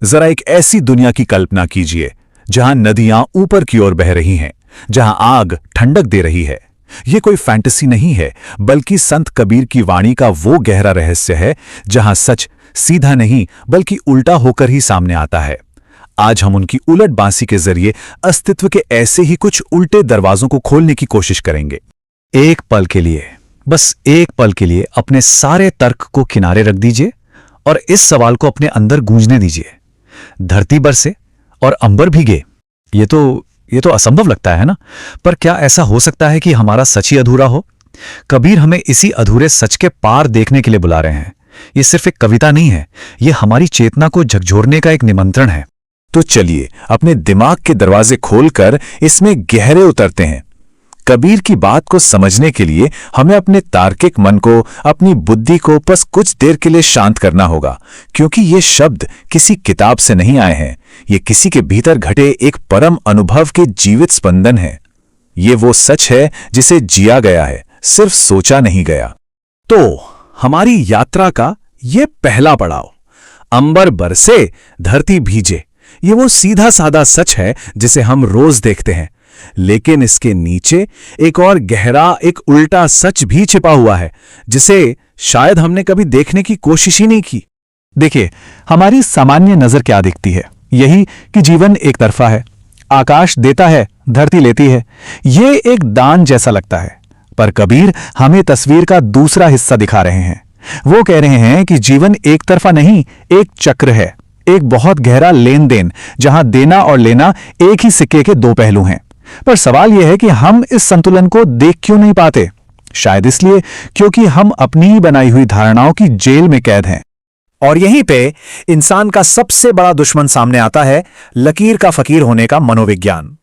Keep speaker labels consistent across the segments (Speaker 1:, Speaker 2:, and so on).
Speaker 1: जरा एक ऐसी दुनिया की कल्पना कीजिए जहां नदियां ऊपर की ओर बह रही हैं, जहां आग ठंडक दे रही है। यह कोई फैंटेसी नहीं है, बल्कि संत कबीर की वाणी का वो गहरा रहस्य है जहां सच सीधा नहीं बल्कि उल्टा होकर ही सामने आता है। आज हम उनकी उलट बांसी के जरिए अस्तित्व के ऐसे ही कुछ उल्टे दरवाजों को खोलने की कोशिश करेंगे। एक पल के लिए, बस एक पल के लिए अपने सारे तर्क को किनारे रख दीजिए और इस सवाल को अपने अंदर गूंजने दीजिए। धरती बरसे और अंबर भीगे, ये तो असंभव लगता है ना? पर क्या ऐसा हो सकता है कि हमारा सच ही अधूरा हो? कबीर हमें इसी अधूरे सच के पार देखने के लिए बुला रहे हैं। ये सिर्फ एक कविता नहीं है, ये हमारी चेतना को झकझोरने का एक निमंत्रण है। तो चलिए अपने दिमाग के दरवाजे खोलकर इसमें गहरे उतरते हैं। कबीर की बात को समझने के लिए हमें अपने तार्किक मन को, अपनी बुद्धि को बस कुछ देर के लिए शांत करना होगा, क्योंकि ये शब्द किसी किताब से नहीं आए हैं। ये किसी के भीतर घटे एक परम अनुभव के जीवित स्पंदन है। ये वो सच है जिसे जिया गया है, सिर्फ सोचा नहीं गया। तो हमारी यात्रा का ये पहला पड़ाव, अंबर बरसे धरती भीजे, ये वो सीधा साधा सच है जिसे हम रोज देखते हैं। लेकिन इसके नीचे एक और गहरा, एक उल्टा सच भी छिपा हुआ है, जिसे शायद हमने कभी देखने की कोशिश ही नहीं की। देखिए, हमारी सामान्य नजर क्या दिखती है? यही कि जीवन एक तरफा है, आकाश देता है, धरती लेती है। ये एक दान जैसा लगता है। पर कबीर हमें तस्वीर का दूसरा हिस्सा दिखा रहे हैं। वो कह रहे हैं कि जीवन एक तरफा नहीं, एक चक्र है, एक बहुत गहरा लेन देन, जहां देना और लेना एक ही सिक्के के दो पहलू हैं। पर सवाल यह है कि हम इस संतुलन को देख क्यों नहीं पाते? शायद इसलिए क्योंकि हम अपनी ही बनाई हुई धारणाओं की जेल में कैद हैं। और यहीं पे इंसान का सबसे बड़ा दुश्मन सामने आता है, लकीर का फकीर होने का मनोविज्ञान।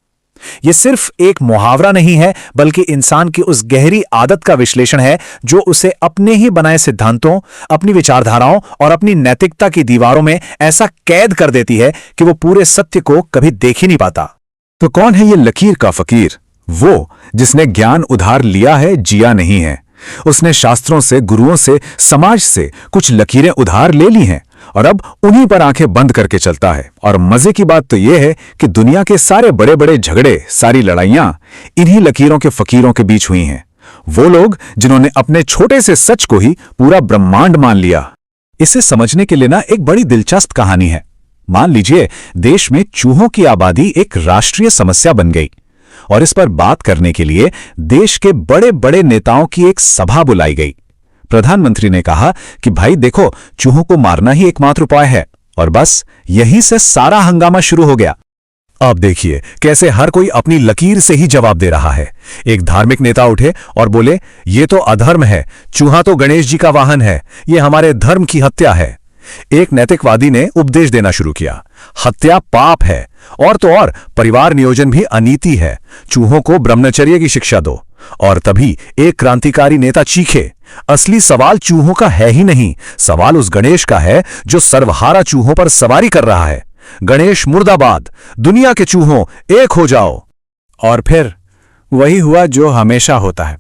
Speaker 1: यह सिर्फ एक मुहावरा नहीं है, बल्कि इंसान की उस गहरी आदत का विश्लेषण है जो उसे अपने ही बनाए सिद्धांतों, अपनी विचारधाराओं और अपनी नैतिकता की दीवारों में ऐसा कैद कर देती है कि वो पूरे सत्य को कभी देख ही नहीं पाता। तो कौन है ये लकीर का फकीर? वो जिसने ज्ञान उधार लिया है, जिया नहीं है। उसने शास्त्रों से, गुरुओं से, समाज से कुछ लकीरें उधार ले ली हैं और अब उन्हीं पर आंखें बंद करके चलता है। और मजे की बात तो यह है कि दुनिया के सारे बड़े बड़े झगड़े, सारी लड़ाइयां इन्हीं लकीरों के फकीरों के बीच हुई हैं। वो लोग जिन्होंने अपने छोटे से सच को ही पूरा ब्रह्मांड मान लिया। इसे समझने के लिए ना एक बड़ी दिलचस्प कहानी है। मान लीजिए देश में चूहों की आबादी एक राष्ट्रीय समस्या बन गई और इस पर बात करने के लिए देश के बड़े बड़े नेताओं की एक सभा बुलाई गई। प्रधानमंत्री ने कहा कि भाई देखो, चूहों को मारना ही एकमात्र उपाय है। और बस यहीं से सारा हंगामा शुरू हो गया। अब देखिए कैसे हर कोई अपनी लकीर से ही जवाब दे रहा है। एक धार्मिक नेता उठे और बोले, ये तो अधर्म है, चूहा तो गणेश जी का वाहन है, ये हमारे धर्म की हत्या है। एक नैतिकवादी ने उपदेश देना शुरू किया, हत्या पाप है, और तो और परिवार नियोजन भी अनीति है, चूहों को ब्रह्मचर्य की शिक्षा दो। और तभी एक क्रांतिकारी नेता चीखे, असली सवाल चूहों का है ही नहीं, सवाल उस गणेश का है जो सर्वहारा चूहों पर सवारी कर रहा है। गणेश मुर्दाबाद, दुनिया के चूहों एक हो जाओ। और फिर वही हुआ जो हमेशा होता है,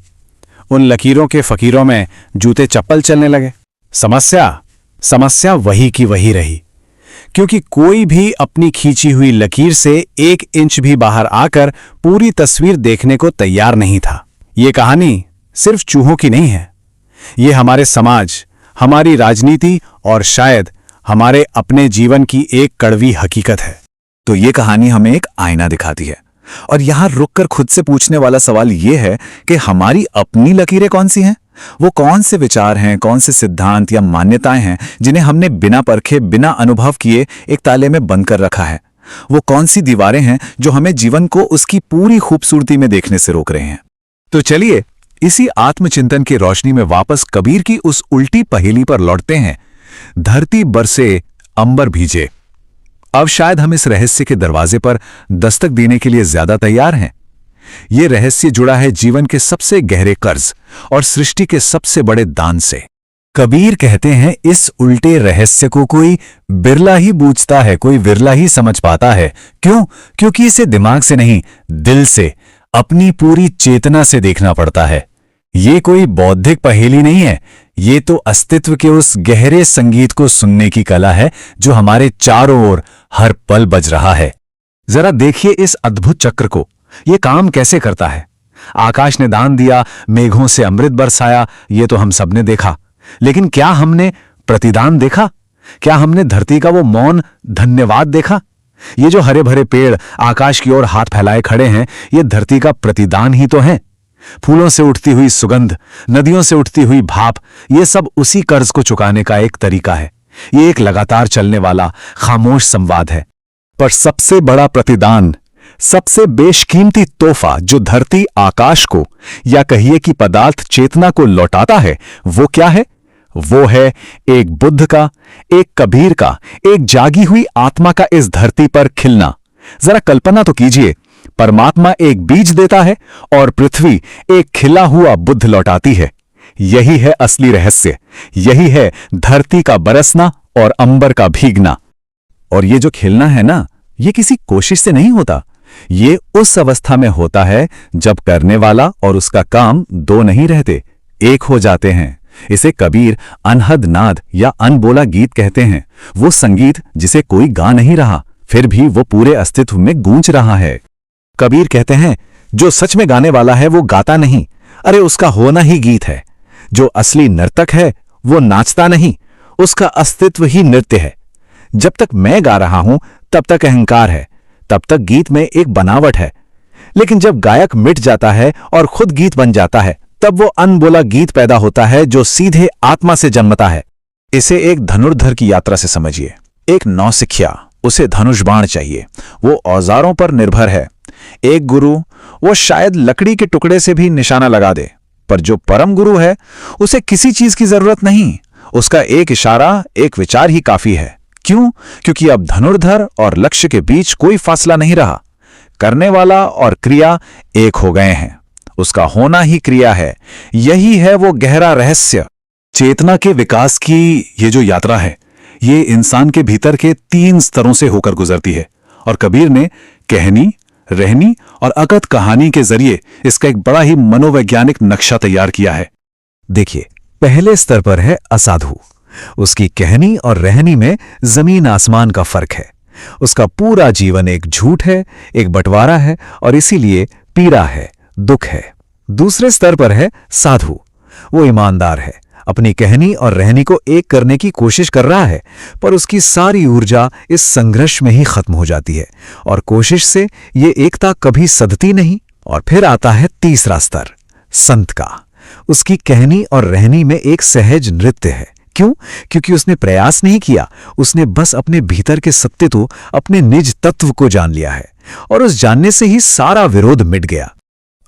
Speaker 1: उन लकीरों के फकीरों में जूते चप्पल चलने लगे। समस्या वही की वही रही, क्योंकि कोई भी अपनी खींची हुई लकीर से 1 इंच भी बाहर आकर पूरी तस्वीर देखने को तैयार नहीं था। ये कहानी सिर्फ चूहों की नहीं है, ये हमारे समाज, हमारी राजनीति और शायद हमारे अपने जीवन की एक कड़वी हकीकत है। तो ये कहानी हमें एक आईना दिखाती है और यहां रुककर खुद से पूछने वाला सवाल यह है कि हमारी अपनी लकीरें कौन सी हैं? वो कौन से विचार हैं, कौन से सिद्धांत या मान्यताएं हैं जिन्हें हमने बिना परखे, बिना अनुभव किए एक ताले में बंद कर रखा है? वो कौन सी दीवारें हैं जो हमें जीवन को उसकी पूरी खूबसूरती में देखने से रोक रहे हैं? तो चलिए इसी आत्मचिंतन की रोशनी में वापस कबीर की उस उल्टी पहेली पर लौटते हैं। धरती बरसे, अंबर भीजे। अब शायद हम इस रहस्य के दरवाजे पर दस्तक देने के लिए ज्यादा तैयार हैं। यह रहस्य जुड़ा है जीवन के सबसे गहरे कर्ज और सृष्टि के सबसे बड़े दान से। कबीर कहते हैं इस उल्टे रहस्य को कोई बिरला ही बूझता है, कोई विरला ही समझ पाता है। क्यों? क्योंकि इसे दिमाग से नहीं, दिल से, अपनी पूरी चेतना से देखना पड़ता है। ये कोई बौद्धिक पहेली नहीं है, ये तो अस्तित्व के उस गहरे संगीत को सुनने की कला है जो हमारे चारों ओर हर पल बज रहा है। जरा देखिए इस अद्भुत चक्र को, ये काम कैसे करता है। आकाश ने दान दिया, मेघों से अमृत बरसाया, ये तो हम सबने देखा, लेकिन क्या हमने प्रतिदान देखा? क्या हमने धरती का वो मौन धन्यवाद देखा? ये जो हरे भरे पेड़ आकाश की ओर हाथ फैलाए खड़े हैं, ये धरती का प्रतिदान ही तो है। फूलों से उठती हुई सुगंध, नदियों से उठती हुई भाप, ये सब उसी कर्ज को चुकाने का एक तरीका है। ये एक लगातार चलने वाला खामोश संवाद है। पर सबसे बड़ा प्रतिदान, सबसे बेशकीमती तोहफा जो धरती आकाश को या कहिए कि पदार्थ चेतना को लौटाता है, वो क्या है? वो है एक बुद्ध का, एक कबीर का, एक जागी हुई आत्मा का इस धरती पर खिलना। जरा कल्पना तो कीजिए, परमात्मा एक बीज देता है और पृथ्वी एक खिला हुआ बुद्ध लौटाती है। यही है असली रहस्य, यही है धरती का बरसना और अंबर का भीगना। और ये जो खिलना है ना, ये किसी कोशिश से नहीं होता। ये उस अवस्था में होता है जब करने वाला और उसका काम दो नहीं रहते, एक हो जाते हैं। इसे कबीर अनहद नाद या अनबोला गीत कहते हैं। वो संगीत जिसे कोई गा नहीं रहा, फिर भी वो पूरे अस्तित्व में गूंज रहा है। कबीर कहते हैं, जो सच में गाने वाला है वो गाता नहीं, अरे उसका होना ही गीत है। जो असली नर्तक है वो नाचता नहीं, उसका अस्तित्व ही नृत्य है। जब तक मैं गा रहा हूं तब तक अहंकार है, तब तक गीत में एक बनावट है। लेकिन जब गायक मिट जाता है और खुद गीत बन जाता है, तब वो अनबोला गीत पैदा होता है जो सीधे आत्मा से जन्मता है। इसे एक धनुर्धर की यात्रा से समझिए। एक नौसिखिया, उसे धनुष बाण चाहिए, वो औजारों पर निर्भर है। एक गुरु, वो शायद लकड़ी के टुकड़े से भी निशाना लगा दे, पर जो परम गुरु है उसे किसी चीज की जरूरत नहीं, उसका एक इशारा, एक विचार ही काफी है। क्यों? क्योंकि अब धनुर्धर और लक्ष्य के बीच कोई फासला नहीं रहा। करने वाला और क्रिया एक हो गए हैं, उसका होना ही क्रिया है। यही है वो गहरा रहस्य। चेतना के विकास की ये जो यात्रा है, ये इंसान के भीतर के 3 स्तरों से होकर गुजरती है। और कबीर ने कहनी, रहनी और अकथ कहानी के जरिए इसका एक बड़ा ही मनोवैज्ञानिक नक्शा तैयार किया है। देखिए, पहले स्तर पर है असाधु। उसकी कहनी और रहनी में जमीन आसमान का फर्क है। उसका पूरा जीवन एक झूठ है, एक बंटवारा है और इसीलिए पीड़ा है, दुख है। दूसरे स्तर पर है साधु। वो ईमानदार है, अपनी कहनी और रहनी को एक करने की कोशिश कर रहा है, पर उसकी सारी ऊर्जा इस संघर्ष में ही खत्म हो जाती है और कोशिश से ये एकता कभी सधती नहीं। और फिर आता है तीसरा स्तर, संत का। उसकी कहनी और रहनी में एक सहज नृत्य है। क्यों? क्योंकि उसने प्रयास नहीं किया, उसने बस अपने भीतर के सत्य तो, अपने निज तत्व को जान लिया है और उस जानने से ही सारा विरोध मिट गया।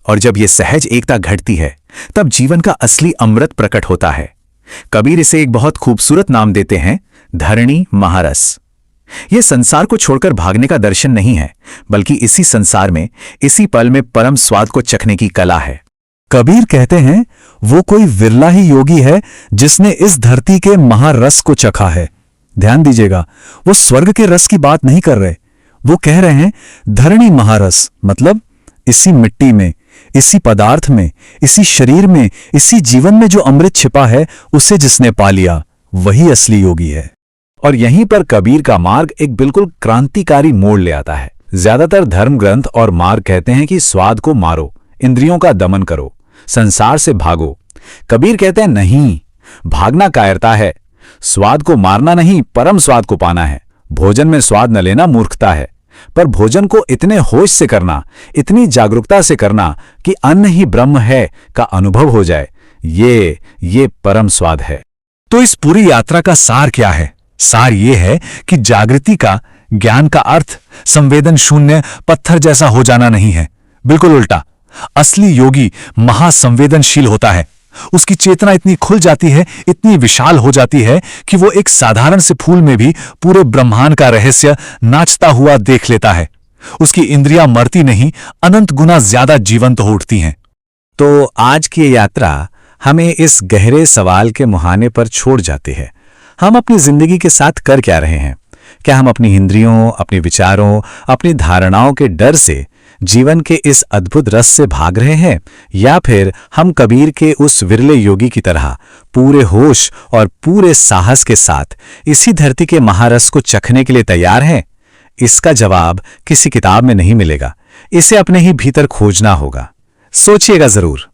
Speaker 1: और जब ये सहज एकता घटती है, तब जीवन का असली अमृत प्रकट होता है। कबीर इसे एक बहुत खूबसूरत नाम देते हैं, धरणी महारस। ये संसार को छोड़कर भागने का दर्शन नहीं है, बल्कि इसी संसार में, इसी पल में परम स्वाद को चखने की कला है। कबीर कहते हैं, वो कोई विरला ही योगी है जिसने इस धरती के महारस को चखा है। ध्यान दीजिएगा, वो स्वर्ग के रस की बात नहीं कर रहे, वो कह रहे हैं धरणी महारस, मतलब इसी मिट्टी में, इसी पदार्थ में, इसी शरीर में, इसी जीवन में जो अमृत छिपा है, उसे जिसने पा लिया, वही असली योगी है। और यहीं पर कबीर का मार्ग एक बिल्कुल क्रांतिकारी मोड़ ले आता है। ज्यादातर धर्म ग्रंथ और मार्ग कहते हैं कि स्वाद को मारो, इंद्रियों का दमन करो, संसार से भागो। कबीर कहते हैं नहीं, भागना कायरता है, स्वाद को मारना नहीं, परम स्वाद को पाना है। भोजन में स्वाद न लेना मूर्खता है, पर भोजन को इतने होश से करना, इतनी जागरूकता से करना कि अन्न ही ब्रह्म है का अनुभव हो जाए, ये परम स्वाद है। तो इस पूरी यात्रा का सार क्या है? सार ये है कि जागृति का, ज्ञान का अर्थ संवेदन शून्य पत्थर जैसा हो जाना नहीं है, बिल्कुल उल्टा। असली योगी महासंवेदनशील होता है। उसकी चेतना इतनी खुल जाती है, इतनी विशाल हो जाती है कि वो एक साधारण से फूल में भी पूरे ब्रह्मांड का रहस्य नाचता हुआ देख लेता है। उसकी इंद्रियां मरती नहीं, अनंत गुना ज्यादा जीवंत हो उठती हैं। तो आज की यात्रा हमें इस गहरे सवाल के मुहाने पर छोड़ जाती है। हम अपनी जिंदगी के साथ कर क्या रहे हैं? क्या हम अपनी इंद्रियों, अपने विचारों, अपनी धारणाओं के डर से जीवन के इस अद्भुत रस से भाग रहे हैं, या फिर हम कबीर के उस विरले योगी की तरह पूरे होश और पूरे साहस के साथ इसी धरती के महारस को चखने के लिए तैयार हैं? इसका जवाब किसी किताब में नहीं मिलेगा, इसे अपने ही भीतर खोजना होगा। सोचिएगा जरूर।